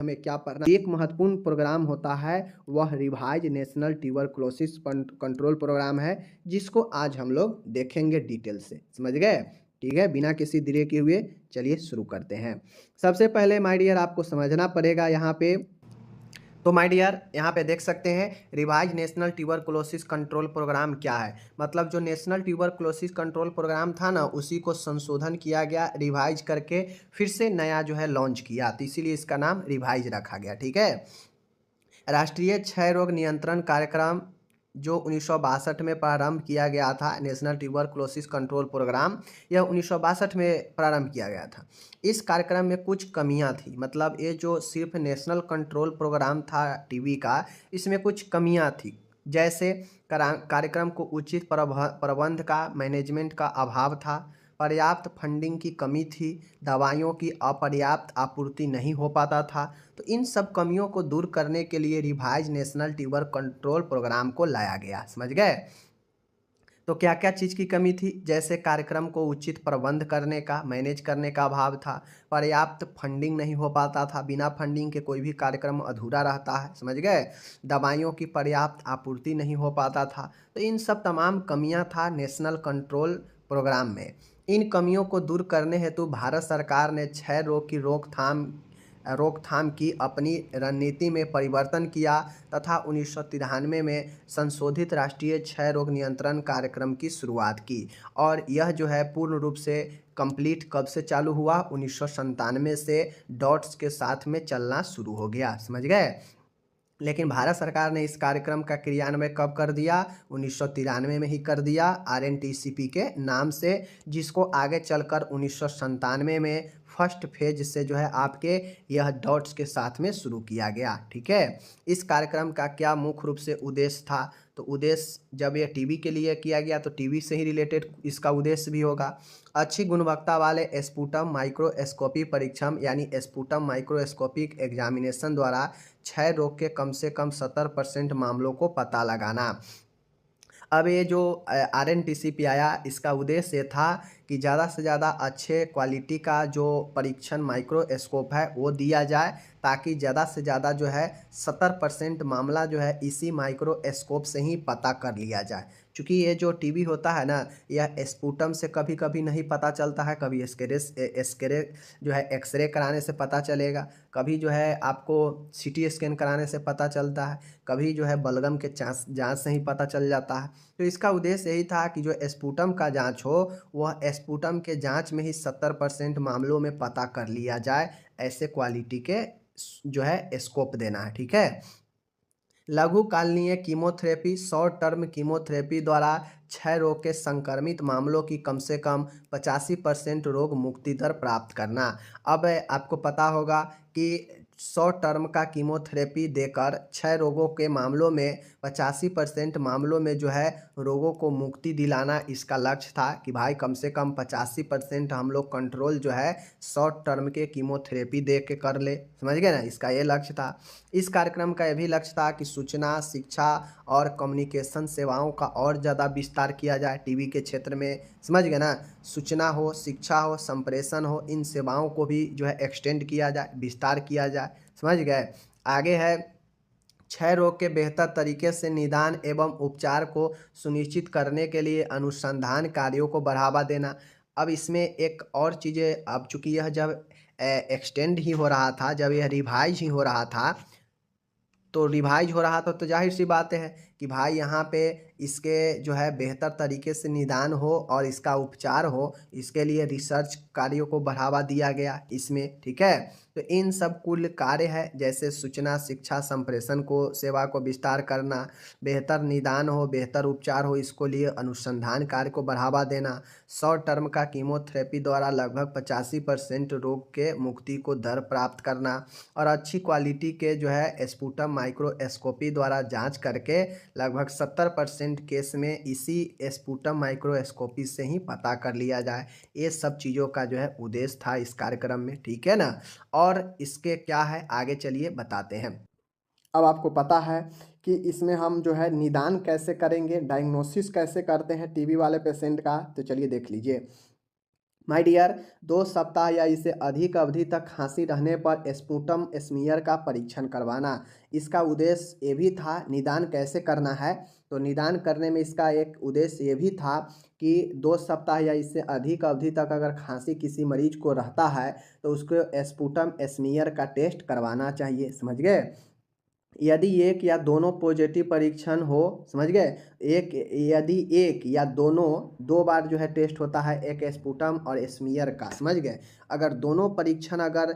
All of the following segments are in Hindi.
हमें क्या पढ़ना। एक महत्वपूर्ण प्रोग्राम होता है, वह revise national tuberculosis control program है, जिसको आज हम लोग देखेंगे डिटेल से। समझ गए? ठीक है, बिना किसी देरी के हुए चलिए शुरू करते हैं। सबसे पहले माय डियर आपको समझना पड़ेगा यहाँ पे, तो माय डियर यहाँ पे देख सकते हैं revise national tuberculosis control program क्या है। मतलब जो नेशनल ट्यूबरकुलोसिस कंट्रोल प्रोग्राम था ना, उसी को संशोधन किया गया, रिवाइज करके फिर से नया जो है लॉन्च किया, तो इसीलिए इसका नाम रिवाइज रखा गया। ठीक है, राष्ट्रीय क्षय रोग नियंत्रण कार्यक्रम जो 1962 में प्रारंभ किया गया था, नेशनल ट्यूबरकुलोसिस कंट्रोल प्रोग्राम, यह 1962 में प्रारंभ किया गया था। इस कार्यक्रम में कुछ कमियां थी, मतलब ये जो सिर्फ नेशनल कंट्रोल प्रोग्राम था टीबी का, इसमें कुछ कमियां थी। जैसे कार्यक्रम को उचित प्रबंध का, मैनेजमेंट का अभाव था, पर्याप्त फंडिंग की कमी थी, दवाइयों की अपर्याप्त आपूर्ति नहीं हो पाता था। तो इन सब कमियों को दूर करने के लिए revise national tuber control program को लाया गया। समझ गए? तो क्या क्या चीज़ की कमी थी? जैसे कार्यक्रम को उचित प्रबंध करने का, मैनेज करने का अभाव था, पर्याप्त फंडिंग नहीं हो पाता था, बिना फंडिंग के कोई भी कार्यक्रम अधूरा रहता है। समझ गए? दवाइयों की पर्याप्त आपूर्ति नहीं हो पाता था। तो इन सब तमाम कमियां था नेशनल कंट्रोल प्रोग्राम में। इन कमियों को दूर करने हेतु भारत सरकार ने क्षय रोग की रोकथाम की अपनी रणनीति में परिवर्तन किया तथा 1993 में संशोधित राष्ट्रीय क्षय रोग नियंत्रण कार्यक्रम की शुरुआत की। और यह जो है पूर्ण रूप से कंप्लीट कब से चालू हुआ? 1997 से डॉट्स के साथ में चलना शुरू हो गया। समझ गए? लेकिन भारत सरकार ने इस कार्यक्रम का क्रियान्वयन कब कर दिया? 1993 में ही कर दिया, आरएनटीसीपी के नाम से, जिसको आगे चलकर 1997 में फर्स्ट फेज से जो है आपके यह डॉट्स के साथ में शुरू किया गया। ठीक है, इस कार्यक्रम का क्या मुख्य रूप से उद्देश्य था? तो उद्देश्य जब यह टीबी के लिए किया गया तो टीबी से ही रिलेटेड इसका उद्देश्य भी होगा। अच्छी गुणवत्ता वाले स्पुटम माइक्रोस्कोपी परीक्षण यानी स्पुटम माइक्रोस्कोपिक एग्जामिनेशन द्वारा क्षय रोग के कम से कम 70% मामलों को पता लगाना। अब ये जो आरएनटीसीपी आया, इसका उद्देश्य ये था कि ज़्यादा से ज़्यादा अच्छे क्वालिटी का जो परीक्षण माइक्रोस्कोप है वो दिया जाए, ताकि ज़्यादा से ज़्यादा जो है 70% मामला जो है इसी माइक्रोस्कोप से ही पता कर लिया जाए। क्योंकि ये जो टीबी होता है ना, यह स्पुटम से कभी कभी नहीं पता चलता है, कभी एक्सरे जो है एक्सरे कराने से पता चलेगा, कभी जो है आपको सीटी स्कैन कराने से पता चलता है, कभी जो है बलगम के जांच से ही पता चल जाता है। तो इसका उद्देश्य यही था कि जो स्पुटम का जांच हो, वह स्पुटम के जांच में ही 70% मामलों में पता कर लिया जाए, ऐसे क्वालिटी के जो है स्कोप देना है। ठीक है, लघु कालीन कीमोथेरेपी, शॉर्ट टर्म कीमोथेरेपी द्वारा क्षय रोग के संक्रमित मामलों की कम से कम 85% रोग मुक्ति दर प्राप्त करना। अब आपको पता होगा कि शॉर्ट टर्म का कीमोथेरेपी देकर क्षय रोगों के मामलों में 85% मामलों में जो है रोगों को मुक्ति दिलाना इसका लक्ष्य था, कि भाई कम से कम 85% हम लोग कंट्रोल जो है शॉर्ट टर्म के कीमोथेरेपी दे के कर ले। समझ गए ना, इसका ये लक्ष्य था। इस कार्यक्रम का यह भी लक्ष्य था कि सूचना, शिक्षा और कम्युनिकेशन सेवाओं का और ज़्यादा विस्तार किया जाए टीबी के क्षेत्र में। समझ गए ना, सूचना हो, शिक्षा हो, संप्रेषण हो, इन सेवाओं को भी जो है एक्सटेंड किया जाए, विस्तार किया जाए। समझ गए? आगे है क्षय रोग के बेहतर तरीके से निदान एवं उपचार को सुनिश्चित करने के लिए अनुसंधान कार्यों को बढ़ावा देना। अब इसमें एक और चीज़ें, अब चूंकि यह जब एक्सटेंड ही हो रहा था, जब यह रिवाइज ही हो रहा था, तो रिवाइज हो रहा था तो जाहिर सी बात है कि भाई यहाँ पे इसके जो है बेहतर तरीके से निदान हो और इसका उपचार हो, इसके लिए रिसर्च कार्यों को बढ़ावा दिया गया इसमें। ठीक है, तो इन सब कुल कार्य है, जैसे सूचना, शिक्षा, संप्रेषण को, सेवा को विस्तार करना, बेहतर निदान हो, बेहतर उपचार हो, इसको लिए अनुसंधान कार्य को बढ़ावा देना, शॉर्ट टर्म का कीमोथेरेपी द्वारा लगभग 85% रोग के मुक्ति को दर प्राप्त करना, और अच्छी क्वालिटी के जो है स्पुटम माइक्रोस्कोपी द्वारा जांच करके लगभग 70% केस में इसी स्पुटम माइक्रोस्कोपी से ही पता कर लिया जाए। ये सब चीज़ों का जो है उद्देश्य था इस कार्यक्रम में। ठीक है ना, और इसके क्या है आगे चलिए बताते हैं। अब आपको पता है कि इसमें हम जो है निदान कैसे करेंगे, डायग्नोसिस कैसे करते हैं टीबी वाले पेशेंट का, तो चलिए देख लीजिए। माय डियर, 2 सप्ताह या इससे अधिक अवधि तक खांसी रहने पर स्पुटम स्मीयर का परीक्षण करवाना। इसका उद्देश्य ये भी था, निदान कैसे करना है, तो निदान करने में इसका एक उद्देश्य ये भी था कि 2 सप्ताह या इससे अधिक अवधि तक अगर खांसी किसी मरीज को रहता है तो उसको स्पुटम स्मीयर का टेस्ट करवाना चाहिए। समझ गए। यदि एक या दोनों पॉजिटिव परीक्षण हो, समझ गए, यदि एक या दोनों, 2 बार जो है टेस्ट होता है, एक स्पुटम और स्मीयर का। समझ गए। अगर दोनों परीक्षण अगर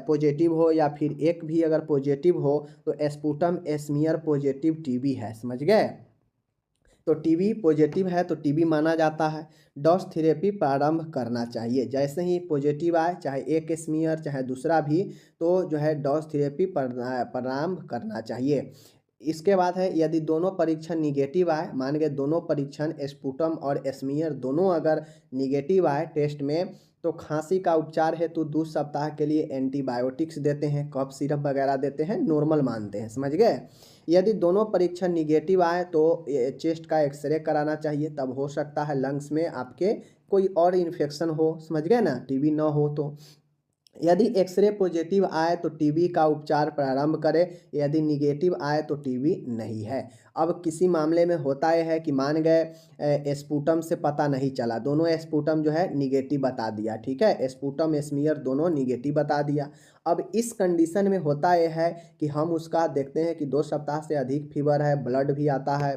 पॉजिटिव हो या फिर एक भी अगर पॉजिटिव हो तो स्पुटम स्मीयर पॉजिटिव टीबी है। समझ गए। तो टीबी पॉजिटिव है तो टीबी माना जाता है। डॉस थेरेपी प्रारंभ करना चाहिए। जैसे ही पॉजिटिव आए, चाहे एक स्मीयर चाहे दूसरा भी, तो जो है डॉस थेरेपी प्रारंभ करना चाहिए। इसके बाद है, यदि दोनों परीक्षण निगेटिव आए, मान गए दोनों परीक्षण स्पुटम और स्मीयर दोनों अगर निगेटिव आए टेस्ट में, तो खांसी का उपचार हेतु 2 सप्ताह के लिए एंटीबायोटिक्स देते हैं, कफ सिरप वगैरह देते हैं, नॉर्मल मानते हैं। समझ गए। यदि दोनों परीक्षण निगेटिव आए तो चेस्ट का एक्सरे कराना चाहिए, तब हो सकता है लंग्स में आपके कोई और इन्फेक्शन हो। समझ गए ना, टीबी ना हो तो। यदि एक्सरे पॉजिटिव आए तो टीबी का उपचार प्रारंभ करें, यदि निगेटिव आए तो टीबी नहीं है। अब किसी मामले में होता यह है कि मान गए स्पुटम से पता नहीं चला, दोनों स्पुटम जो है निगेटिव बता दिया, ठीक है, स्पुटम स्मीयर दोनों निगेटिव बता दिया। अब इस कंडीशन में होता यह है कि हम उसका देखते हैं कि 2 सप्ताह से अधिक फीवर है, ब्लड भी आता है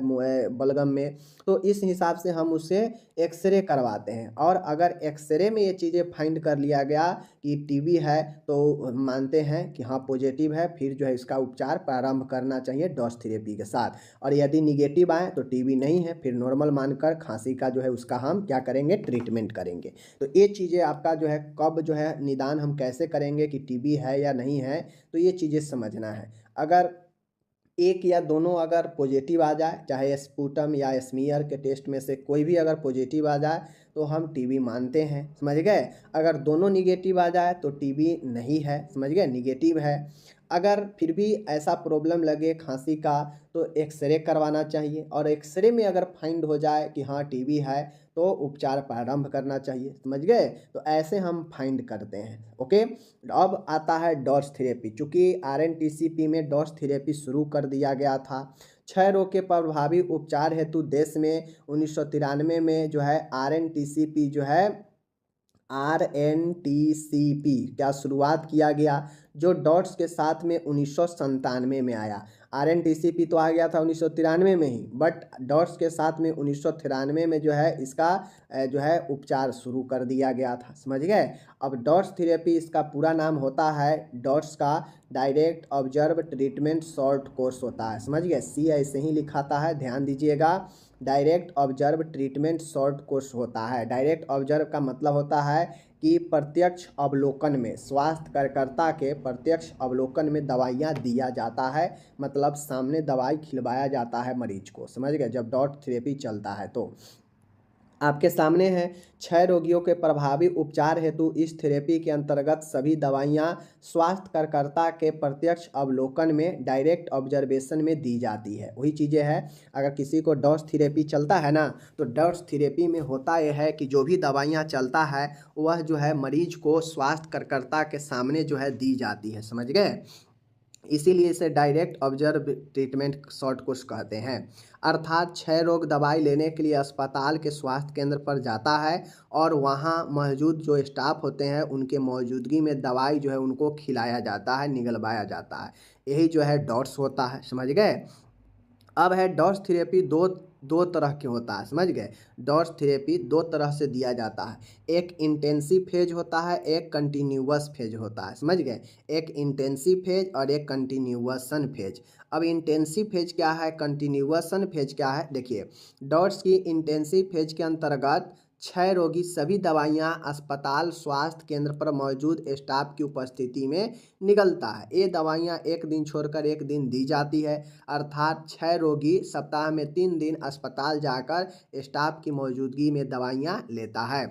बलगम में, तो इस हिसाब से हम उससे एक्सरे करवाते हैं। और अगर एक्सरे में ये चीज़ें फाइंड कर लिया गया कि टीबी है, तो मानते हैं कि हाँ पॉजिटिव है, फिर जो है इसका उपचार प्रारंभ करना चाहिए डॉस थेरेपी के साथ। और यदि निगेटिव आए तो टीबी नहीं है, फिर नॉर्मल मानकर खांसी का जो है उसका हम क्या करेंगे, ट्रीटमेंट करेंगे। तो ये चीज़ें आपका जो है कब जो है निदान हम कैसे करेंगे कि टीबी है या नहीं है, तो ये चीज़ें समझना है। अगर एक या दोनों अगर पॉजिटिव आ जाए, चाहे स्पुटम या स्मीयर के टेस्ट में से कोई भी अगर पॉजिटिव आ जाए तो हम टीबी मानते हैं। समझ गए। अगर दोनों निगेटिव आ जाए तो टीबी नहीं है। समझ गए, निगेटिव है। अगर फिर भी ऐसा प्रॉब्लम लगे खांसी का तो एक्सरे करवाना चाहिए, और एक्सरे में अगर फाइंड हो जाए कि हाँ टीबी है तो उपचार प्रारंभ करना चाहिए। समझ गए। तो ऐसे हम फाइंड करते हैं। ओके। अब आता है डॉस थेरेपी। चूँकि आरएनटीसीपी में डॉस थेरेपी शुरू कर दिया गया था। क्षय रोग के प्रभावी उपचार हेतु देश में 1993 में जो है आरएनटीसीपी जो है आरएनटीसीपी क्या शुरुआत किया गया, जो डॉट्स के साथ में 1997 में आया। आरएनटीसीपी तो आ गया था 1993 में ही, बट डॉट्स के साथ में 1993 में जो है इसका जो है उपचार शुरू कर दिया गया था। समझ गए। अब डॉट्स थेरेपी इसका पूरा नाम होता है, डॉट्स का direct observe treatment short course होता है। समझ गए, सी ऐसे ही लिखाता है, ध्यान दीजिएगा। Direct observe treatment short course होता है। डायरेक्ट ऑब्जर्व का मतलब होता है कि प्रत्यक्ष अवलोकन में, स्वास्थ्य कार्यकर्ता के प्रत्यक्ष अवलोकन में दवाइयाँ दिया जाता है, मतलब सामने दवाई खिलवाया जाता है मरीज को। समझ गए, जब डॉट थेरेपी चलता है तो आपके सामने है। क्षय रोगियों के प्रभावी उपचार हेतु इस थेरेपी के अंतर्गत सभी दवाइयाँ स्वास्थ्य कार्यकर्ता के प्रत्यक्ष अवलोकन में, डायरेक्ट ऑब्जर्वेशन में दी जाती है। वही चीज़ें हैं, अगर किसी को डॉस थेरेपी चलता है ना, तो डॉस थेरेपी में होता यह है कि जो भी दवाइयाँ चलता है वह जो है मरीज को स्वास्थ्य कार्यकर्ता के सामने जो है दी जाती है। समझ गए। इसीलिए इसे direct observe treatment short course कहते हैं। अर्थात क्षय रोग दवाई लेने के लिए अस्पताल के स्वास्थ्य केंद्र पर जाता है और वहाँ मौजूद जो स्टाफ होते हैं उनके मौजूदगी में दवाई जो है उनको खिलाया जाता है, निगलवाया जाता है। यही जो है डॉट्स होता है। समझ गए। अब है डॉट्स थेरेपी दो दो तरह के होता है। समझ गए। डॉट्स थेरेपी 2 तरह से दिया जाता है, एक इंटेंसिव फेज होता है, एक कंटिन्यूअस फेज होता है। समझ गए। एक इंटेंसिव फेज और एक कंटिन्यूअसन फेज। अब इंटेंसिव फेज क्या है, कंटिन्यूअसन फेज क्या है, देखिए। डॉट्स की इंटेंसिव फेज के अंतर्गत क्षय रोगी सभी दवाइयाँ अस्पताल स्वास्थ्य केंद्र पर मौजूद स्टाफ की उपस्थिति में निगलता है। ये दवाइयाँ एक दिन छोड़कर एक दिन दी जाती है, अर्थात क्षय रोगी सप्ताह में 3 दिन अस्पताल जाकर स्टाफ की मौजूदगी में दवाइयाँ लेता है।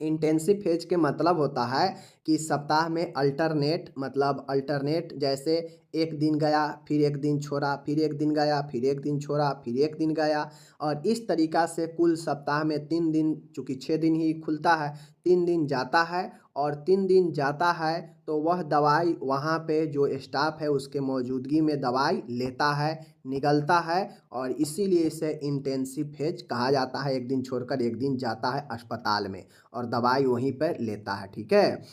इंटेंसिव फेज के मतलब होता है कि सप्ताह में अल्टरनेट जैसे एक दिन गया फिर एक दिन छोड़ा, फिर एक दिन गया फिर एक दिन छोड़ा, फिर एक दिन गया, और इस तरीक़ा से कुल सप्ताह में 3 दिन, चूँकि 6 दिन ही खुलता है, 3 दिन जाता है, और 3 दिन जाता है तो वह दवाई वहाँ पे जो स्टाफ है उसके मौजूदगी में दवाई लेता है, निगलता है, और इसीलिए इसे इंटेंसिव फेज कहा जाता है। एक दिन छोड़कर एक दिन जाता है अस्पताल में और दवाई वहीं पर लेता है, ठीक है।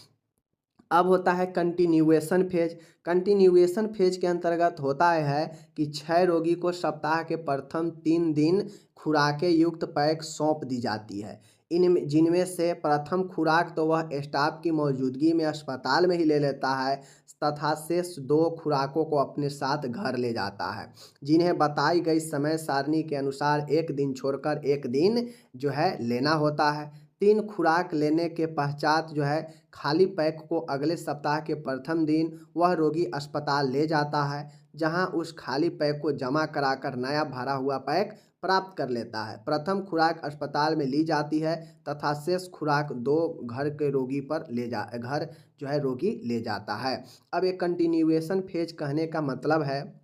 अब होता है कंटिन्यूएशन फेज। कंटिन्यूएशन फेज के अंतर्गत होता है कि 6 रोगी को सप्ताह के प्रथम 3 दिन खुराकें युक्त पैक सौंप दी जाती है। जिनमें से प्रथम खुराक तो वह स्टाफ की मौजूदगी में अस्पताल में ही ले लेता है तथा शेष 2 खुराकों को अपने साथ घर ले जाता है, जिन्हें बताई गई समय सारणी के अनुसार एक दिन छोड़कर एक दिन जो है लेना होता है। 3 खुराक लेने के पश्चात जो है खाली पैक को अगले सप्ताह के प्रथम दिन वह रोगी अस्पताल ले जाता है, जहां उस खाली पैक को जमा कराकर नया भरा हुआ पैक प्राप्त कर लेता है। प्रथम खुराक अस्पताल में ली जाती है तथा शेष खुराक 2 घर के रोगी पर घर जो है रोगी ले जाता है। अब ये कंटिन्यूएशन फेज कहने का मतलब है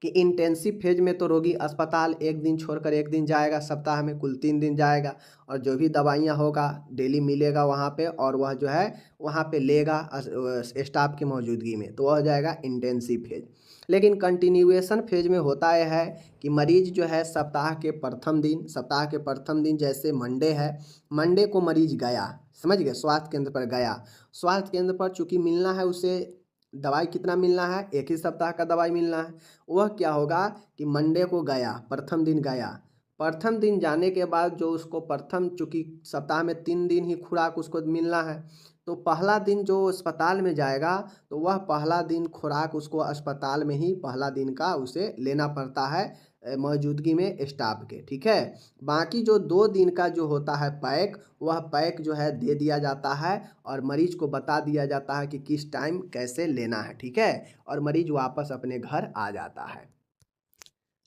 कि इंटेंसिव फेज में तो रोगी अस्पताल एक दिन छोड़कर एक दिन जाएगा, सप्ताह में कुल 3 दिन जाएगा, और जो भी दवाइयाँ होगा डेली मिलेगा वहाँ पे, और वह जो है वहाँ पे लेगा स्टाफ की मौजूदगी में, तो वह हो जाएगा इंटेंसिव फेज। लेकिन कंटिन्यूएशन फेज में होता यह है कि मरीज जो है सप्ताह के प्रथम दिन जैसे मंडे है, मंडे को मरीज गया, समझ गए, स्वास्थ्य केंद्र पर गया। स्वास्थ्य केंद्र पर चूँकि मिलना है उसे दवाई कितना मिलना है, एक ही सप्ताह का दवाई मिलना है। वह क्या होगा कि मंडे को गया, प्रथम दिन गया, प्रथम दिन जाने के बाद जो उसको चूँकि सप्ताह में 3 दिन ही खुराक उसको मिलना है, तो पहला दिन जो अस्पताल में जाएगा तो वह पहला दिन खुराक उसको अस्पताल में ही पहला दिन का उसे लेना पड़ता है मौजूदगी में स्टाफ के, ठीक है। बाकी जो 2 दिन का जो होता है पैक, वह पैक जो है दे दिया जाता है और मरीज को बता दिया जाता है कि किस टाइम कैसे लेना है, ठीक है, और मरीज वापस अपने घर आ जाता है।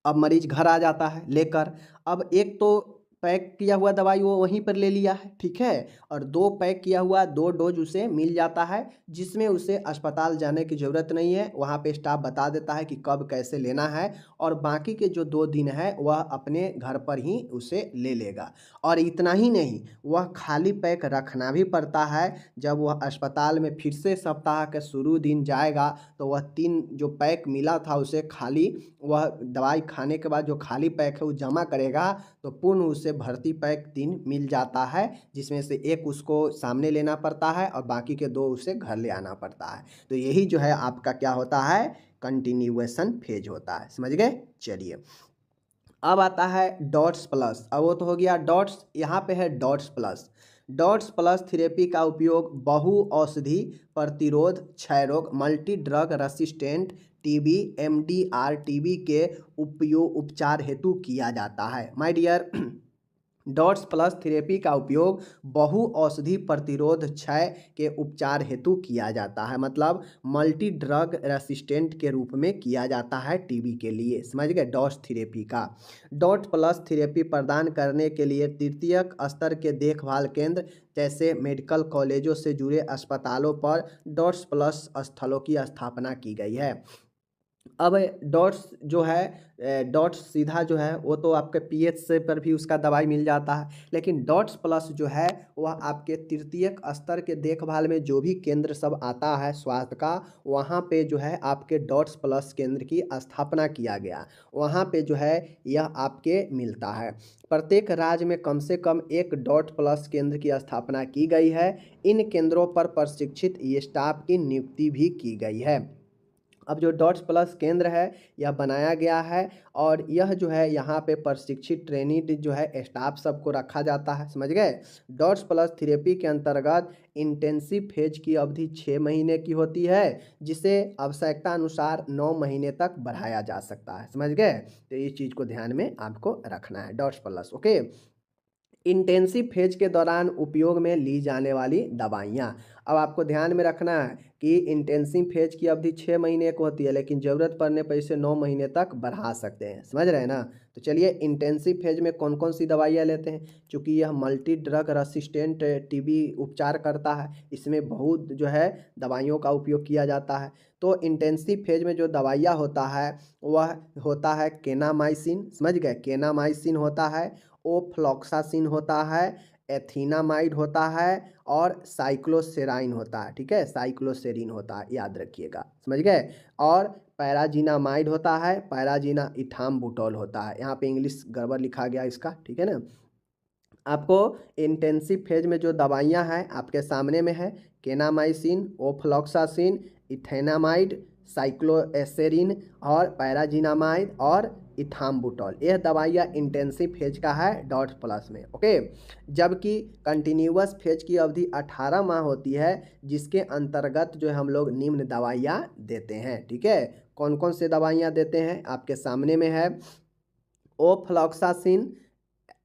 अब मरीज घर आ जाता है लेकर, अब एक तो पैक किया हुआ दवाई वो वहीं पर ले लिया है, ठीक है, और 2 पैक किया हुआ 2 डोज उसे मिल जाता है, जिसमें उसे अस्पताल जाने की ज़रूरत नहीं है। वहाँ पे स्टाफ बता देता है कि कब कैसे लेना है, और बाकी के जो 2 दिन है वह अपने घर पर ही उसे ले लेगा। और इतना ही नहीं, वह खाली पैक रखना भी पड़ता है। जब वह अस्पताल में फिर से सप्ताह के शुरू दिन जाएगा तो वह 3 जो पैक मिला था उसे खाली, वह दवाई खाने के बाद जो खाली पैक है वो जमा करेगा, तो पूर्ण उसे भर्ती पैक 3 मिल जाता है, जिसमें से एक उसको सामने लेना पड़ता है और बाकी के 2 उसे घर ले आना पड़ता है। तो यही जो है आपका क्या होता है, कंटिन्यूएशन फेज होता है, समझ गए। चलिए अब आता है डॉट्स प्लस। अब वो तो हो गया डॉट्स, यहाँ पे है DOTS plus. DOTS plus therapy का उपयोग बहु औषधि प्रतिरोध क्षय रोग, multi drug resistant TB, MDR TB के उपचार हेतु किया जाता है। My dear, DOTS plus therapy का उपयोग बहु औषधि प्रतिरोध क्षय के उपचार हेतु किया जाता है, मतलब मल्टी ड्रग रेसिस्टेंट के रूप में किया जाता है टीबी के लिए, समझ गए। डॉट्स थेरेपी का डॉट प्लस थेरेपी प्रदान करने के लिए तृतीयक स्तर के देखभाल केंद्र जैसे मेडिकल कॉलेजों से जुड़े अस्पतालों पर डॉट्स प्लस स्थलों की स्थापना की गई है। अब डॉट्स जो है डॉट्स सीधा जो है वो तो आपके पीएच से पर भी उसका दवाई मिल जाता है, लेकिन डॉट्स प्लस जो है वह आपके तृतीयक स्तर के देखभाल में जो भी केंद्र सब आता है स्वास्थ्य का, वहाँ पे जो है आपके डॉट्स प्लस केंद्र की स्थापना किया गया, वहाँ पे जो है यह आपके मिलता है। प्रत्येक राज्य में कम से कम एक डॉट प्लस केंद्र की स्थापना की गई है। इन केंद्रों पर प्रशिक्षित स्टाफ की नियुक्ति भी की गई है। अब जो डॉट्स प्लस केंद्र है यह बनाया गया है, और यह जो है यहाँ पे प्रशिक्षित ट्रेनिड जो है स्टाफ सबको रखा जाता है, समझ गए। डॉट्स प्लस थेरेपी के अंतर्गत इंटेंसिव फेज की अवधि 6 महीने की होती है, जिसे आवश्यकता अनुसार 9 महीने तक बढ़ाया जा सकता है, समझ गए। तो इस चीज़ को ध्यान में आपको रखना है, DOTS plus, okay. Intensive phase के दौरान उपयोग में ली जाने वाली दवाइयाँ। अब आपको ध्यान में रखना है कि इंटेंसिव फेज की अवधि 6 महीने की होती है, लेकिन ज़रूरत पड़ने पर इसे 9 महीने तक बढ़ा सकते हैं। समझ रहे हैं ना? तो चलिए इंटेंसिव फेज में कौन कौन सी दवाइयाँ लेते हैं। चूँकि यह मल्टी ड्रग रेसिस्टेंट टीबी उपचार करता है, इसमें बहुत जो है दवाइयों का उपयोग किया जाता है। तो इंटेंसिव फेज में जो दवाइयाँ होता है वह होता है केनामाइसिन, समझ गए, केनामाइसिन होता है, ओफ्लॉक्सासिन होता है, एथिनामाइड होता है और साइक्लोसेराइन होता है। ठीक है, साइक्लोसेरिन होता है, याद रखिएगा, समझ गए। और पैराजीनामाइड होता है, पैराजीना इथाम्बुटोल होता है। यहाँ पे इंग्लिश गड़बड़ लिखा गया इसका, ठीक है ना। आपको इंटेंसिव फेज में जो दवाइयाँ हैं आपके सामने में है, केनामाइसिन, ओफ्लॉक्सासिन, इथेनामाइड, साइक्लोएसेरिन और पैराजीनामाइड और इथाम्बुटोल। यह दवाइयाँ इंटेंसिव फेज का है डॉट प्लस में, ओके। जबकि कंटिन्यूअस फेज की अवधि 18 माह होती है, जिसके अंतर्गत जो है हम लोग निम्न दवाइयाँ देते हैं। ठीक है, कौन कौन से दवाइयाँ देते हैं आपके सामने में है, ओफ्लॉक्सासिन,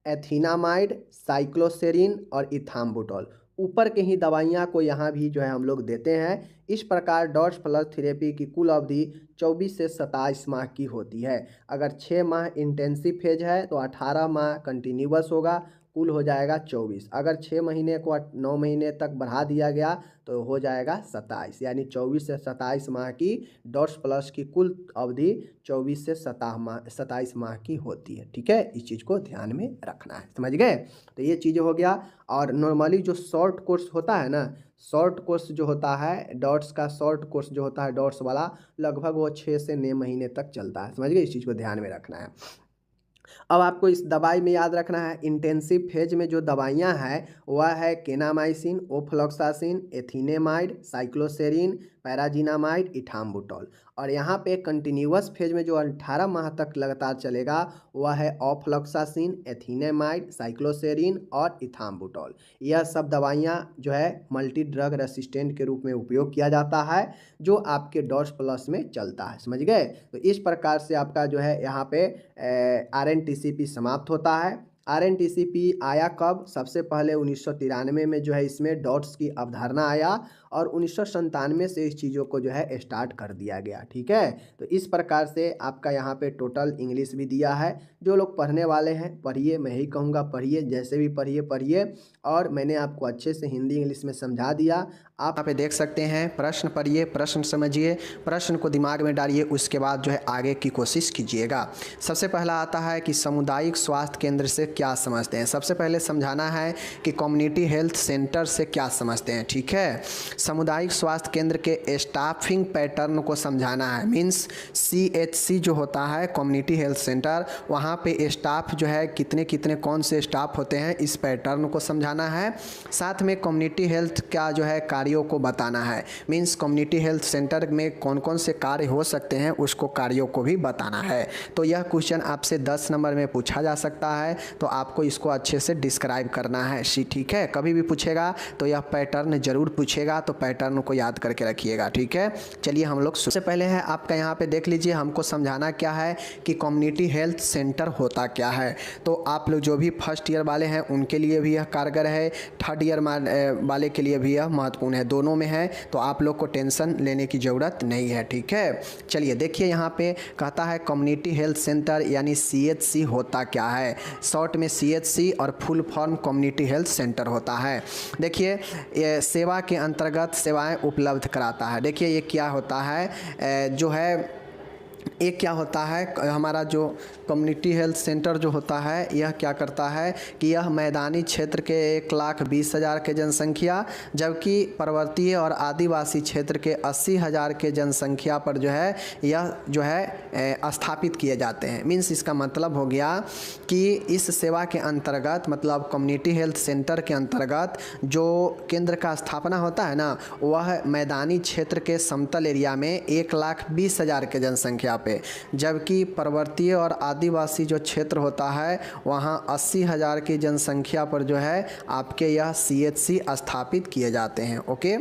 एथिनामाइड, साइक्लोसेरिन और इथाम्बुटोल। ऊपर के ही दवाइयाँ को यहाँ भी जो है हम लोग देते हैं। इस प्रकार डॉट्स प्लस थेरेपी की कुल अवधि 24 से 27 माह की होती है। अगर 6 माह इंटेंसिव फेज है तो 18 माह कंटिन्यूअस होगा, कुल हो जाएगा 24। अगर 6 महीने को 9 महीने तक बढ़ा दिया गया तो हो जाएगा 27, यानी 24 से 27 माह की डॉट्स प्लस की कुल अवधि 24 से 27 माह की होती है। ठीक है, इस चीज़ को ध्यान में रखना है, समझ गए। तो ये चीज़ हो गया। और नॉर्मली जो शॉर्ट कोर्स होता है ना, शॉर्ट कोर्स जो होता है डॉट्स का, शॉर्ट कोर्स जो होता है डॉट्स वाला, लगभग वो 6 से 9 महीने तक चलता है, समझ गए। इस चीज़ को ध्यान में रखना है। अब आपको इस दवाई में याद रखना है, इंटेंसिव फेज में जो दवाइयाँ हैं वह है केनामाइसिन, ओफ्लॉक्सासिन, एथिनेमाइड, साइक्लोसेरिन, पैराजीनामाइड, इथाम्बुटोल। और यहाँ पे कंटिन्यूअस फेज में जो 18 माह तक लगातार चलेगा वह है ओफ्लॉक्सासिन, एथिनेमाइड, साइक्लोसेरिन और इथाम्बुटोल। यह सब दवाइयाँ जो है मल्टी ड्रग रेसिस्टेंट के रूप में उपयोग किया जाता है, जो आपके डॉट्स प्लस में चलता है, समझ गए। तो इस प्रकार से आपका जो है यहाँ पे RNTCP समाप्त होता है। RNTCP आया कब? सबसे पहले 1993 में जो है इसमें डॉट्स की अवधारणा आया और 1997 से इस चीज़ों को जो है स्टार्ट कर दिया गया। ठीक है, तो इस प्रकार से आपका यहाँ पे टोटल इंग्लिश भी दिया है। जो लोग पढ़ने वाले हैं पढ़िए, मैं ही कहूँगा पढ़िए, जैसे भी पढ़िए। और मैंने आपको अच्छे से हिंदी इंग्लिश में समझा दिया। आप यहाँ पे देख सकते हैं, प्रश्न पढ़िए, प्रश्न समझिए, प्रश्न को दिमाग में डालिए, उसके बाद जो है आगे की कोशिश कीजिएगा। सबसे पहला आता है कि सामुदायिक स्वास्थ्य केंद्र से क्या समझते हैं। सबसे पहले समझाना है कि कम्युनिटी हेल्थ सेंटर से क्या समझते हैं। ठीक है, सामुदायिक स्वास्थ्य केंद्र के स्टाफिंग पैटर्न को समझाना है। मीन्स CHC जो होता है कम्युनिटी हेल्थ सेंटर, वहाँ पे स्टाफ जो है कितने कितने कौन से स्टाफ होते हैं, इस पैटर्न को समझाना है। साथ में कम्युनिटी हेल्थ का जो है कार्यों को बताना है। मीन्स कम्युनिटी हेल्थ सेंटर में कौन कौन से कार्य हो सकते हैं, उसको कार्यों को भी बताना है। तो यह क्वेश्चन आपसे 10 नंबर में पूछा जा सकता है, तो आपको इसको अच्छे से डिस्क्राइब करना है। ठीक है, कभी भी पूछेगा तो यह पैटर्न जरूर पूछेगा, तो पैटर्न को याद करके रखिएगा। ठीक है, चलिए हम लोग सबसे पहले है आपका यहाँ पे देख लीजिए, हमको समझाना क्या है कि कम्युनिटी हेल्थ सेंटर होता क्या है। तो आप लोग जो भी फर्स्ट ईयर वाले हैं उनके लिए भी यह कारगर है, थर्ड ईयर वाले के लिए भी यह महत्वपूर्ण है, दोनों में है, तो आप लोग को टेंशन लेने की ज़रूरत नहीं है। ठीक है, चलिए देखिए यहाँ पे कहता है कम्युनिटी हेल्थ सेंटर यानी CHC होता क्या है। शॉर्ट में CHC और full form community health centre होता है। देखिए ये सेवा के अंतर्गत सेवाएं उपलब्ध कराता है। देखिए ये क्या होता है, जो है एक क्या होता है, हमारा जो कम्युनिटी हेल्थ सेंटर जो होता है यह क्या करता है कि यह मैदानी क्षेत्र के 1,20,000 के जनसंख्या, जबकि पर्वतीय और आदिवासी क्षेत्र के 80,000 के जनसंख्या पर जो है यह जो है स्थापित किए जाते हैं। मीन्स इसका मतलब हो गया कि इस सेवा के अंतर्गत, मतलब कम्युनिटी हेल्थ सेंटर के अंतर्गत जो केंद्र का स्थापना होता है ना, वह मैदानी क्षेत्र के समतल एरिया में 1,20,000 के जनसंख्या पे, जबकि पर्वतीय और आदिवासी जो क्षेत्र होता है वहाँ 80,000 की जनसंख्या पर जो है आपके यह CHC स्थापित किए जाते हैं। ओके,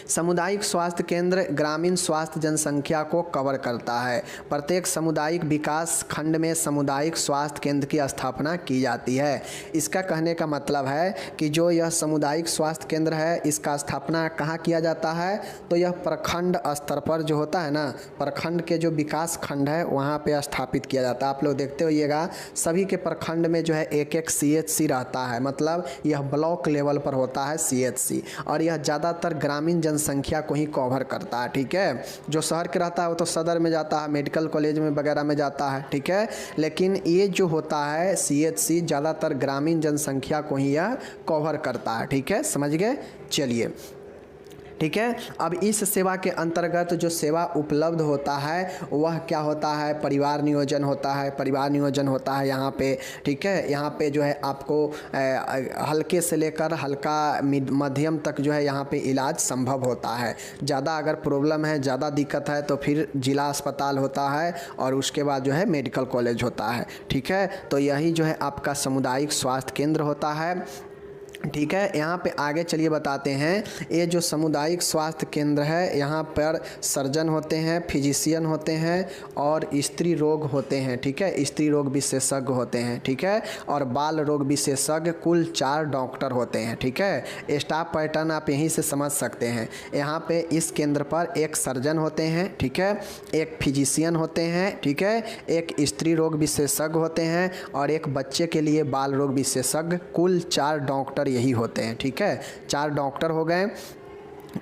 सामुदायिक स्वास्थ्य केंद्र ग्रामीण स्वास्थ्य जनसंख्या को कवर करता है। प्रत्येक सामुदायिक विकास खंड में सामुदायिक स्वास्थ्य केंद्र की स्थापना की जाती है। इसका कहने का मतलब है कि जो यह सामुदायिक स्वास्थ्य केंद्र है इसका स्थापना कहाँ किया जाता है, तो यह प्रखंड स्तर पर जो होता है ना, प्रखंड के जो विकास खंड है वहाँ पे स्थापित किया जाता है। आप लोग देखते होइएगा सभी के प्रखंड में जो है एक एक CHC रहता है, मतलब यह ब्लॉक लेवल पर होता है CHC, और यह ज़्यादातर ग्रामीण जनसंख्या को ही कवर करता है। ठीक है, जो शहर के रहता है वो तो सदर में जाता है, मेडिकल कॉलेज में वगैरह में जाता है। ठीक है, लेकिन ये जो होता है CHC ज़्यादातर ग्रामीण जनसंख्या को ही यह कवर करता है। ठीक है, समझ गए। चलिए ठीक है, अब इस सेवा के अंतर्गत जो सेवा उपलब्ध होता है वह क्या होता है, परिवार नियोजन होता है। परिवार नियोजन होता है यहाँ पे। ठीक है, यहाँ पे जो है आपको हल्के से लेकर हल्का मध्यम तक जो है यहाँ पे इलाज संभव होता है। ज़्यादा अगर प्रॉब्लम है, ज़्यादा दिक्कत है तो फिर जिला अस्पताल होता है और उसके बाद जो है मेडिकल कॉलेज होता है। ठीक है, तो यही जो है आपका सामुदायिक स्वास्थ्य केंद्र होता है। ठीक है, यहाँ पे आगे चलिए बताते हैं। ये जो सामुदायिक स्वास्थ्य केंद्र है यहाँ पर सर्जन होते हैं, फिजिशियन होते हैं और स्त्री रोग होते हैं। ठीक है, स्त्री रोग विशेषज्ञ होते हैं। ठीक है, और बाल रोग विशेषज्ञ, कुल 4 डॉक्टर होते हैं। ठीक है, स्टाफ पैटर्न आप यहीं से समझ सकते हैं। यहाँ पे इस केंद्र पर एक सर्जन होते हैं। ठीक है, एक फिजिशियन होते हैं। ठीक है, एक स्त्री रोग विशेषज्ञ होते हैं और एक बच्चे के लिए बाल रोग विशेषज्ञ, कुल 4 डॉक्टर यही होते हैं। ठीक है, 4 डॉक्टर हो गए।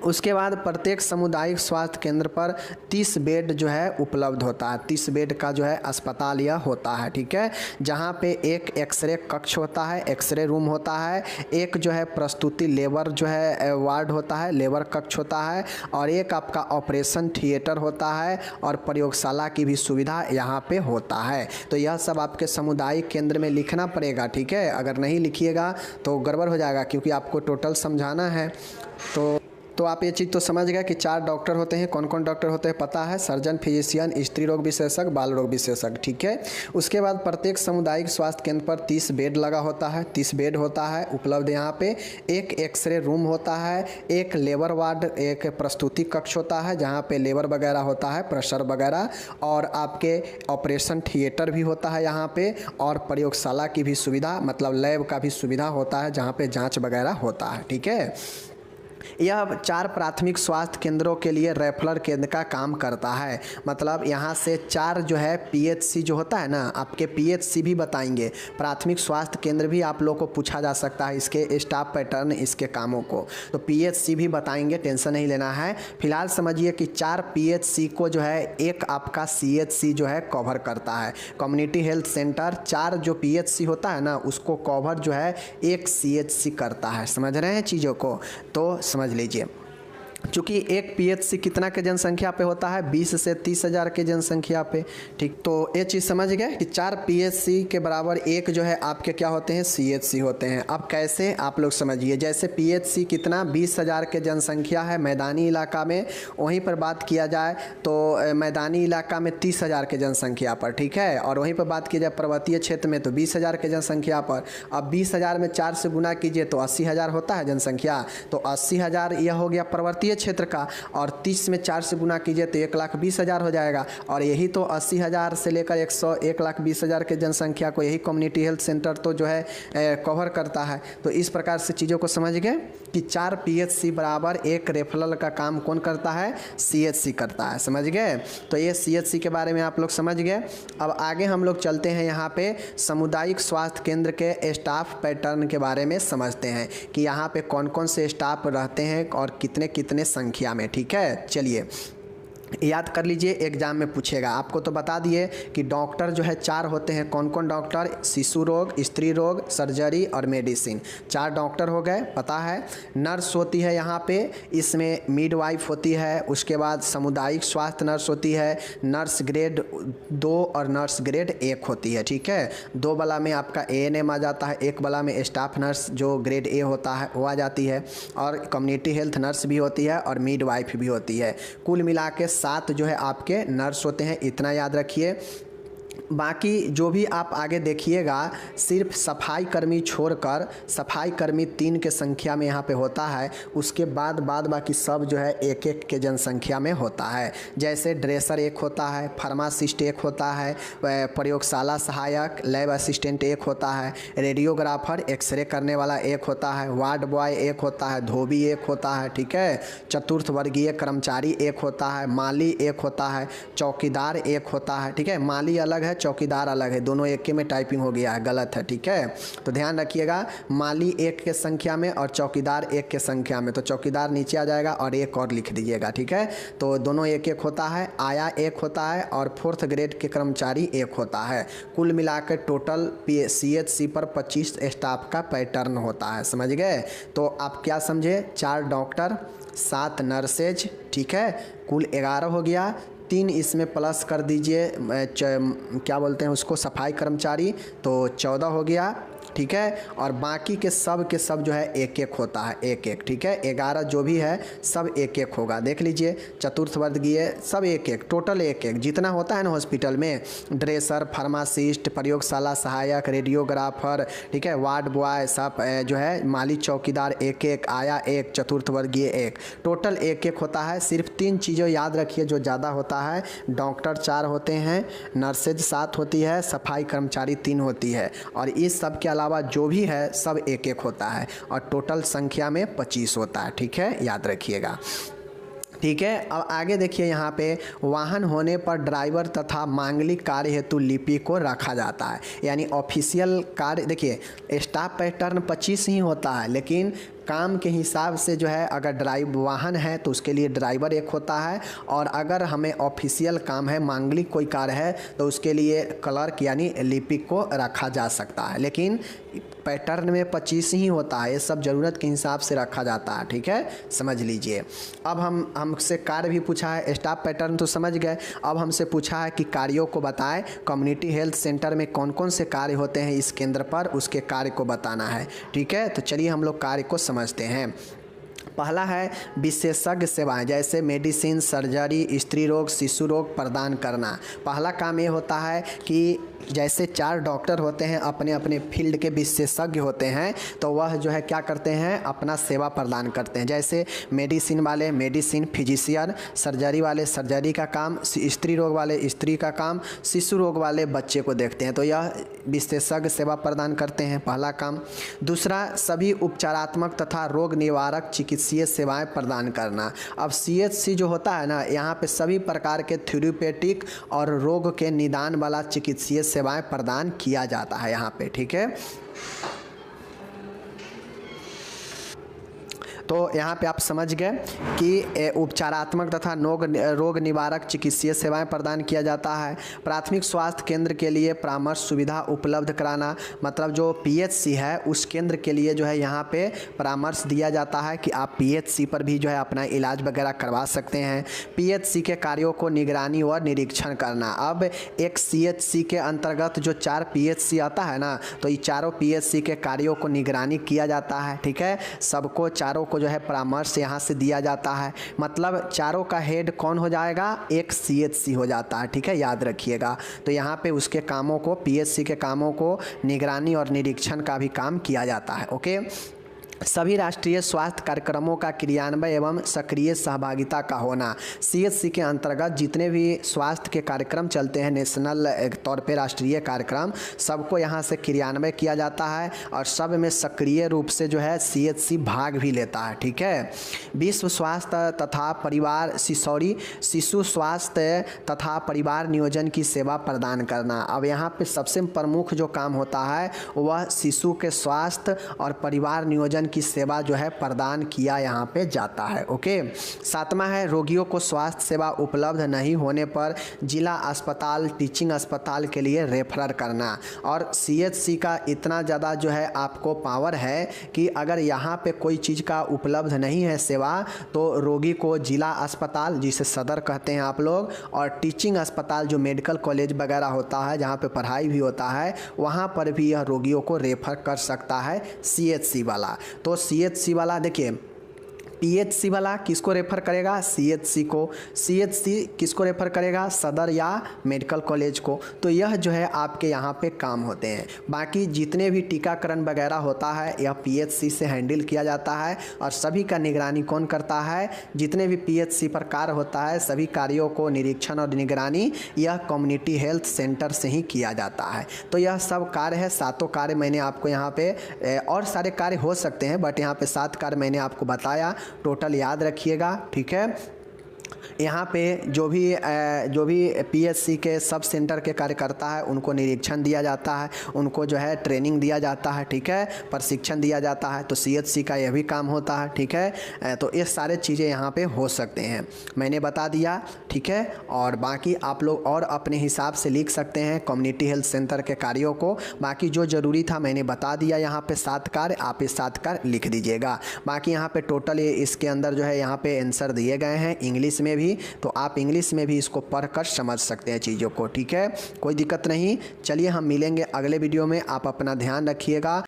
उसके बाद प्रत्येक सामुदायिक स्वास्थ्य केंद्र पर 30 बेड जो है उपलब्ध होता है। 30 बेड का जो है अस्पताल यह होता है। ठीक है, जहाँ पे एक एक्सरे कक्ष होता है, एक्सरे रूम होता है, एक जो है प्रस्तुति लेबर जो है वार्ड होता है, लेबर कक्ष होता है, और एक आपका ऑपरेशन थिएटर होता है और प्रयोगशाला की भी सुविधा यहाँ पे होता है। तो यह सब आपके सामुदायिक केंद्र में लिखना पड़ेगा। ठीक है, अगर नहीं लिखिएगा तो गड़बड़ हो जाएगा, क्योंकि आपको टोटल समझाना है। तो आप ये चीज़ तो समझ गए कि 4 डॉक्टर होते हैं। कौन कौन डॉक्टर होते हैं पता है, सर्जन, फिजिशियन, स्त्री रोग विशेषज्ञ, बाल रोग विशेषज्ञ। ठीक है, उसके बाद प्रत्येक सामुदायिक स्वास्थ्य केंद्र पर 30 बेड लगा होता है। 30 बेड होता है उपलब्ध यहाँ पे। एक एक्सरे रूम होता है, एक लेबर वार्ड, एक प्रस्तुति कक्ष होता है जहाँ पे लेबर वगैरह होता है, प्रेशर वगैरह, और आपके ऑपरेशन थिएटर भी होता है यहाँ पे, और प्रयोगशाला की भी सुविधा, मतलब लैब का भी सुविधा होता है जहाँ पे जाँच वगैरह होता है। ठीक है, यह 4 प्राथमिक स्वास्थ्य केंद्रों के लिए रेफरल केंद्र का काम करता है। मतलब यहाँ से 4 जो है PHC जो होता है ना, आपके PHC भी बताएंगे। प्राथमिक स्वास्थ्य केंद्र भी आप लोग को पूछा जा सकता है इसके स्टाफ पैटर्न, इसके कामों को, तो PHC भी बताएंगे, टेंशन नहीं लेना है। फिलहाल समझिए कि 4 PHC को जो है एक आपका CHC जो है कवर करता है। कम्युनिटी हेल्थ सेंटर 4 जो PHC होता है ना उसको कवर जो है एक CHC करता है। समझ रहे हैं चीज़ों को, तो समझ लीजिए। चूँकि एक PHC कितना के जनसंख्या पे होता है, 20 से 30 हज़ार के जनसंख्या पे। ठीक, तो ये चीज़ समझ गए कि 4 PHC के बराबर एक जो है आपके क्या होते हैं, CHC होते हैं। अब कैसे आप लोग समझिए, जैसे PHC कितना 20 हज़ार के जनसंख्या है मैदानी इलाका में, वहीं पर बात किया जाए तो मैदानी इलाका में 30 हज़ार के जनसंख्या पर। ठीक है, और वहीं पर बात की जाए पर्वतीय क्षेत्र में तो 20 हज़ार के जनसंख्या पर। अब 20 हज़ार में 4 से गुना कीजिए तो 80 हज़ार होता है जनसंख्या, तो 80 हज़ार यह हो गया पर्वतीय क्षेत्र का, और 30 में 4 से गुना कीजिए तो 1,20,000 हो जाएगा। और यही तो 80 हज़ार से लेकर 1,20,000 के जनसंख्या को यही कम्युनिटी हेल्थ सेंटर तो जो है कवर करता है। तो इस प्रकार से चीज़ों को समझ गए कि 4 PHC बराबर एक रेफरल का काम कौन करता है, CHC करता है। समझ गए, तो ये CHC के बारे में आप लोग समझ गए। अब आगे हम लोग चलते हैं यहाँ पे सामुदायिक स्वास्थ्य केंद्र के स्टाफ पैटर्न के बारे में समझते हैं कि यहाँ पे कौन कौन से स्टाफ रहते हैं और कितने कितने संख्या में। ठीक है, चलिए याद कर लीजिए, एग्जाम में पूछेगा। आपको तो बता दिए कि डॉक्टर जो है 4 होते हैं। कौन कौन डॉक्टर, शिशु रोग, स्त्री रोग, सर्जरी और मेडिसिन, 4 डॉक्टर हो गए, पता है। नर्स होती है यहाँ पे, इसमें मिडवाइफ होती है। उसके बाद सामुदायिक स्वास्थ्य नर्स होती है, नर्स ग्रेड 2 और नर्स ग्रेड 1 होती है। ठीक है, 2 वाला में आपका ANM आ जाता है, 1 वाला में स्टाफ नर्स जो ग्रेड A होता है वो आ जाती है, और कम्युनिटी हेल्थ नर्स भी होती है और मिडवाइफ भी होती है। कुल मिला के 7 जो है आपके नर्स होते हैं, इतना याद रखिए। बाकी जो भी आप आगे देखिएगा सिर्फ सफाई कर्मी छोड़कर, सफाई कर्मी 3 के संख्या में यहाँ पे होता है, उसके बाद बाकी सब जो है 1-1 के जनसंख्या में होता है। जैसे ड्रेसर 1 होता है, फार्मासिस्ट 1 होता है, प्रयोगशाला सहायक लैब असिस्टेंट 1 होता है, रेडियोग्राफर एक्सरे करने वाला 1 होता है, वार्ड बॉय 1 होता है, धोबी 1 होता है, ठीक है। चतुर्थ वर्गीय कर्मचारी 1 होता है, माली 1 होता है, चौकीदार 1 होता है, ठीक है। माली अलग है, चौकीदार अलग है, दोनों एक के में टाइपिंग हो गया है, गलत है, ठीक है। तो ध्यान रखिएगा, माली 1 के संख्या में और चौकीदार 1 के संख्या में, तो चौकीदार नीचे आ जाएगा और 1 और लिख दीजिएगा, ठीक है। तो दोनों 1-1 होता है, आया 1 होता है और 4th ग्रेड के कर्मचारी 1 होता है। कुल मिलाकर टोटल CHC पर 25 स्टाफ का पैटर्न होता है, समझ गए। तो आप क्या समझे, 4 डॉक्टर 7 नर्सेज, ठीक है, कुल 11 हो गया। 3 इसमें प्लस कर दीजिए क्या बोलते हैं उसको, सफाई कर्मचारी, तो 14 हो गया, ठीक है। और बाकी के सब जो है 1-1 होता है, 1-1, ठीक है। 11 जो भी है सब 1-1 होगा, देख लीजिए। चतुर्थ वर्गीय सब 1-1, टोटल 1-1 जितना होता है ना हॉस्पिटल में, ड्रेसर, फार्मासिस्ट, प्रयोगशाला सहायक, रेडियोग्राफर, ठीक है, वार्ड बॉय, सब जो है माली चौकीदार 1-1, आया 1, चतुर्थ वर्गीय 1, टोटल 1-1 होता है। सिर्फ 3 चीज़ें याद रखिए जो ज़्यादा होता है, डॉक्टर 4 होते हैं, नर्सेज 7 होती है, सफाई कर्मचारी 3 होती है, और इस सब के अलावा जो भी है सब 1-1 होता है, और टोटल संख्या में 25 होता है, ठीक है, याद रखिएगा, ठीक है। अब आगे देखिए, यहाँ पे वाहन होने पर ड्राइवर तथा मांगलिक कार्य हेतु लिपिक को रखा जाता है, यानी ऑफिशियल कार्य। देखिए स्टाफ पैटर्न 25 ही होता है, लेकिन काम के हिसाब से जो है, अगर वाहन है तो उसके लिए ड्राइवर 1 होता है, और अगर हमें ऑफिशियल काम है, मांगलिक कोई कार्य है, तो उसके लिए क्लर्क यानी लिपिक को रखा जा सकता है, लेकिन पैटर्न में 25 ही होता है। ये सब ज़रूरत के हिसाब से रखा जाता है, ठीक है, समझ लीजिए। अब हमसे कार्य भी पूछा है, स्टाफ पैटर्न तो समझ गए, अब हमसे पूछा है कि कार्यों को बताएं। कम्युनिटी हेल्थ सेंटर में कौन कौन से कार्य होते हैं इस केंद्र पर, उसके कार्य को बताना है, ठीक है। तो चलिए हम लोग कार्य को समझते हैं। पहला है विशेषज्ञ सेवाएं, जैसे मेडिसिन, सर्जरी, स्त्री रोग, शिशु रोग प्रदान करना। पहला काम ये होता है कि जैसे 4 डॉक्टर होते हैं, अपने अपने फील्ड के विशेषज्ञ होते हैं, तो वह जो है क्या करते हैं, अपना सेवा प्रदान करते हैं। जैसे मेडिसिन वाले मेडिसिन, फिजिशियन, सर्जरी वाले सर्जरी का काम, स्त्री रोग वाले स्त्री का काम, शिशु रोग वाले बच्चे को देखते हैं, तो यह विशेषज्ञ सेवा प्रदान करते हैं, पहला काम। दूसरा, सभी उपचारात्मक तथा रोग निवारक चिकित्सीय सेवाएं प्रदान करना। अब CHC जो होता है ना, यहाँ पे सभी प्रकार के थेरेप्यूटिक और रोग के निदान वाला चिकित्सीय सेवाएं प्रदान किया जाता है यहाँ पे, ठीक है। तो यहाँ पे आप समझ गए कि उपचारात्मक तथा रोग निवारक चिकित्सीय सेवाएं प्रदान किया जाता है। प्राथमिक स्वास्थ्य केंद्र के लिए परामर्श सुविधा उपलब्ध कराना, मतलब जो PHC है उस केंद्र के लिए जो है यहाँ पे परामर्श दिया जाता है कि आप PHC पर भी जो है अपना इलाज वगैरह करवा सकते हैं। PHC के कार्यों को निगरानी और निरीक्षण करना। अब एक CHC के अंतर्गत जो 4 PHC आता है ना, तो ये चारों PHC के कार्यों को निगरानी किया जाता है, ठीक है। सबको चारों को जो है परामर्श यहाँ से दिया जाता है, मतलब चारों का हेड कौन हो जाएगा, एक CHC हो जाता है, ठीक है, याद रखिएगा। तो यहाँ पे उसके कामों को, PHC के कामों को निगरानी और निरीक्षण का भी काम किया जाता है, ओके। सभी राष्ट्रीय स्वास्थ्य कार्यक्रमों का क्रियान्वयन एवं सक्रिय सहभागिता का होना। CHC के अंतर्गत जितने भी स्वास्थ्य के कार्यक्रम चलते हैं, नेशनल तौर पे राष्ट्रीय कार्यक्रम, सबको यहाँ से क्रियान्वयन किया जाता है, और सब में सक्रिय रूप से जो है CHC भाग भी लेता है, ठीक है। विश्व स्वास्थ्य तथा परिवार शिशु स्वास्थ्य तथा परिवार नियोजन की सेवा प्रदान करना। अब यहाँ पे सबसे प्रमुख जो काम होता है वह शिशु के स्वास्थ्य और परिवार नियोजन की सेवा जो है प्रदान किया यहाँ पे जाता है, ओके। 7वां है रोगियों को स्वास्थ्य सेवा उपलब्ध नहीं होने पर जिला अस्पताल, टीचिंग अस्पताल के लिए रेफर करना। और CHC का इतना ज़्यादा जो है आपको पावर है कि अगर यहाँ पे कोई चीज़ का उपलब्ध नहीं है सेवा, तो रोगी को जिला अस्पताल, जिसे सदर कहते हैं आप लोग, और टीचिंग अस्पताल जो मेडिकल कॉलेज वगैरह होता है जहाँ पे पढ़ाई भी होता है, वहाँ पर भी यह रोगियों को रेफर कर सकता है CHC वाला। तो CHC वाला देखिए पीएचसी वाला किसको रेफ़र करेगा, सीएचसी को। सीएचसी किसको रेफ़र करेगा, सदर या मेडिकल कॉलेज को। तो यह जो है आपके यहाँ पे काम होते हैं। बाकी जितने भी टीकाकरण वगैरह होता है यह पीएचसी से हैंडल किया जाता है और सभी का निगरानी कौन करता है, जितने भी पीएचसी पर कार्य होता है सभी कार्यों को निरीक्षण और निगरानी यह कम्युनिटी हेल्थ सेंटर से ही किया जाता है। तो यह सब कार्य है, सातों कार्य मैंने आपको यहाँ पे, और सारे कार्य हो सकते हैं बट यहाँ पे 7 कार्य मैंने आपको बताया, टोटल याद रखिएगा, ठीक है। यहाँ पे जो भी पीएचसी के सब सेंटर के कार्यकर्ता है उनको निरीक्षण दिया जाता है, उनको जो है ट्रेनिंग दिया जाता है, ठीक है, प्रशिक्षण दिया जाता है। तो सीएचसी का यह भी काम होता है, ठीक है। तो ये सारे चीज़ें यहाँ पे हो सकते हैं, मैंने बता दिया, ठीक है। और बाकी आप लोग और अपने हिसाब से लिख सकते हैं कम्युनिटी हेल्थ सेंटर के कार्यों को। बाकी जो ज़रूरी था मैंने बता दिया, यहाँ पे 7 कार्य, आप ये 7 कार्य लिख दीजिएगा। बाकी यहाँ पे टोटल इसके अंदर जो है यहाँ पे आंसर दिए गए हैं इंग्लिश में भी, तो आप इंग्लिश में भी इसको पढ़कर समझ सकते हैं चीज़ों को, ठीक है, कोई दिक्कत नहीं। चलिए हम मिलेंगे अगले वीडियो में, आप अपना ध्यान रखिएगा।